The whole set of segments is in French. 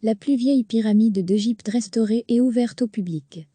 La plus vieille pyramide d'Égypte restaurée et ouverte au public.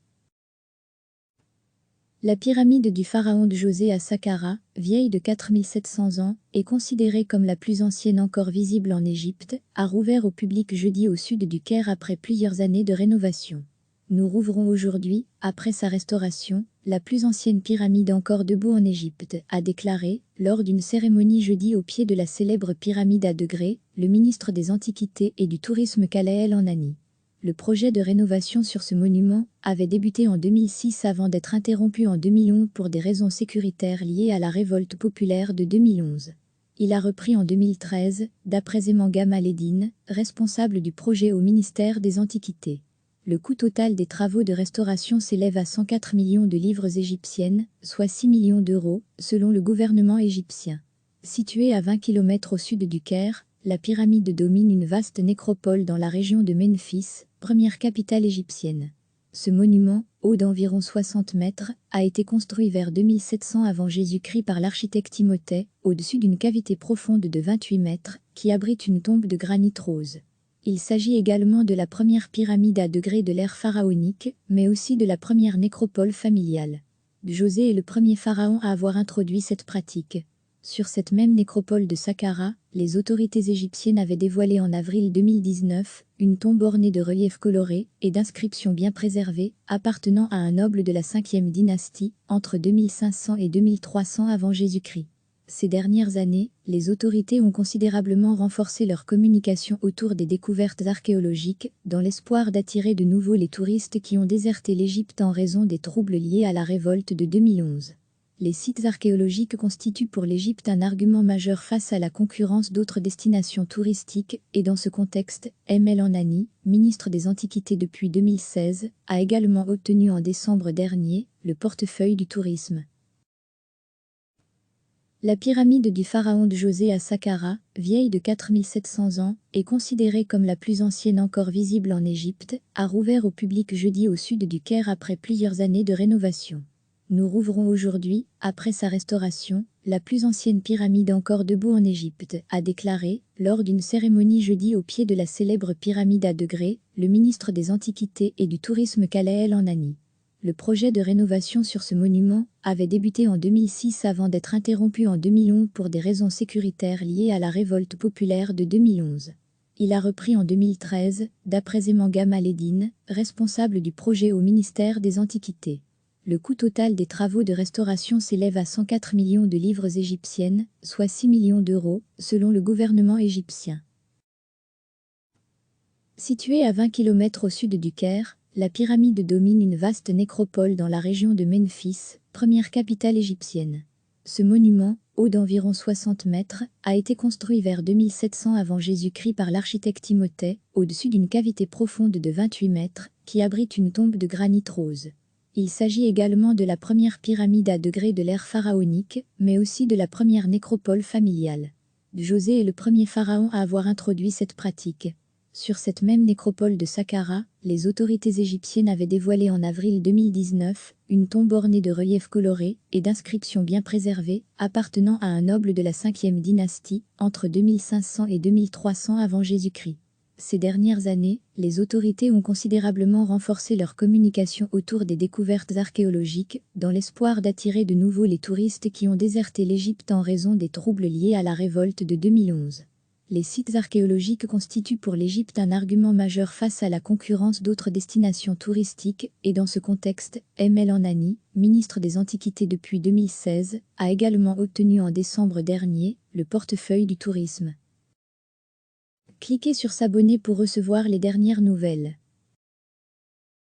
La pyramide du pharaon Djosé à Saqqara, vieille de 4700 ans, est considérée comme la plus ancienne encore visible en Égypte, a rouvert au public jeudi au sud du Caire après plusieurs années de rénovation. Nous rouvrons aujourd'hui, après sa restauration, la plus ancienne pyramide encore debout en Égypte, a déclaré, lors d'une cérémonie jeudi au pied de la célèbre pyramide à degrés, le ministre des Antiquités et du Tourisme Khaled El-Anani. Le projet de rénovation sur ce monument avait débuté en 2006 avant d'être interrompu en 2011 pour des raisons sécuritaires liées à la révolte populaire de 2011. Il a repris en 2013, d'après Zemanga Maledine, responsable du projet au ministère des Antiquités. Le coût total des travaux de restauration s'élève à 104 millions de livres égyptiennes, soit 6 millions d'euros, selon le gouvernement égyptien. Située à 20 km au sud du Caire, la pyramide domine une vaste nécropole dans la région de Memphis, première capitale égyptienne. Ce monument, haut d'environ 60 mètres, a été construit vers 2700 avant Jésus-Christ par l'architecte Imhotep, au-dessus d'une cavité profonde de 28 mètres, qui abrite une tombe de granit rose. Il s'agit également de la première pyramide à degrés de l'ère pharaonique, mais aussi de la première nécropole familiale. Djosé est le premier pharaon à avoir introduit cette pratique. Sur cette même nécropole de Saqqara, les autorités égyptiennes avaient dévoilé en avril 2019 une tombe ornée de reliefs colorés et d'inscriptions bien préservées, appartenant à un noble de la 5e dynastie, entre 2500 et 2300 avant Jésus-Christ. Ces dernières années, les autorités ont considérablement renforcé leur communication autour des découvertes archéologiques, dans l'espoir d'attirer de nouveau les touristes qui ont déserté l'Égypte en raison des troubles liés à la révolte de 2011. Les sites archéologiques constituent pour l'Égypte un argument majeur face à la concurrence d'autres destinations touristiques, et dans ce contexte, El-Anani, ministre des Antiquités depuis 2016, a également obtenu en décembre dernier le portefeuille du tourisme. La pyramide du pharaon Djosé à Saqqara, vieille de 4700 ans, est considérée comme la plus ancienne encore visible en Égypte, a rouvert au public jeudi au sud du Caire après plusieurs années de rénovation. Nous rouvrons aujourd'hui, après sa restauration, la plus ancienne pyramide encore debout en Égypte, a déclaré, lors d'une cérémonie jeudi au pied de la célèbre pyramide à degrés, le ministre des Antiquités et du Tourisme Khaled El-Anani. Le projet de rénovation sur ce monument avait débuté en 2006 avant d'être interrompu en 2011 pour des raisons sécuritaires liées à la révolte populaire de 2011. Il a repris en 2013, d'après Zemanga Maledine, responsable du projet au ministère des Antiquités. Le coût total des travaux de restauration s'élève à 104 millions de livres égyptiennes, soit 6 millions d'euros, selon le gouvernement égyptien. Située à 20 km au sud du Caire, la pyramide domine une vaste nécropole dans la région de Memphis, première capitale égyptienne. Ce monument, haut d'environ 60 mètres, a été construit vers 2700 avant Jésus-Christ par l'architecte Imhotep, au-dessus d'une cavité profonde de 28 mètres, qui abrite une tombe de granit rose. Il s'agit également de la première pyramide à degrés de l'ère pharaonique, mais aussi de la première nécropole familiale. Djosé est le premier pharaon à avoir introduit cette pratique. Sur cette même nécropole de Saqqara, les autorités égyptiennes avaient dévoilé en avril 2019 une tombe ornée de reliefs colorés et d'inscriptions bien préservées, appartenant à un noble de la 5e dynastie, entre 2500 et 2300 avant Jésus-Christ. Ces dernières années, les autorités ont considérablement renforcé leur communication autour des découvertes archéologiques, dans l'espoir d'attirer de nouveau les touristes qui ont déserté l'Égypte en raison des troubles liés à la révolte de 2011. Les sites archéologiques constituent pour l'Égypte un argument majeur face à la concurrence d'autres destinations touristiques, et dans ce contexte, El-Anani, ministre des Antiquités depuis 2016, a également obtenu en décembre dernier le portefeuille du tourisme. Cliquez sur s'abonner pour recevoir les dernières nouvelles.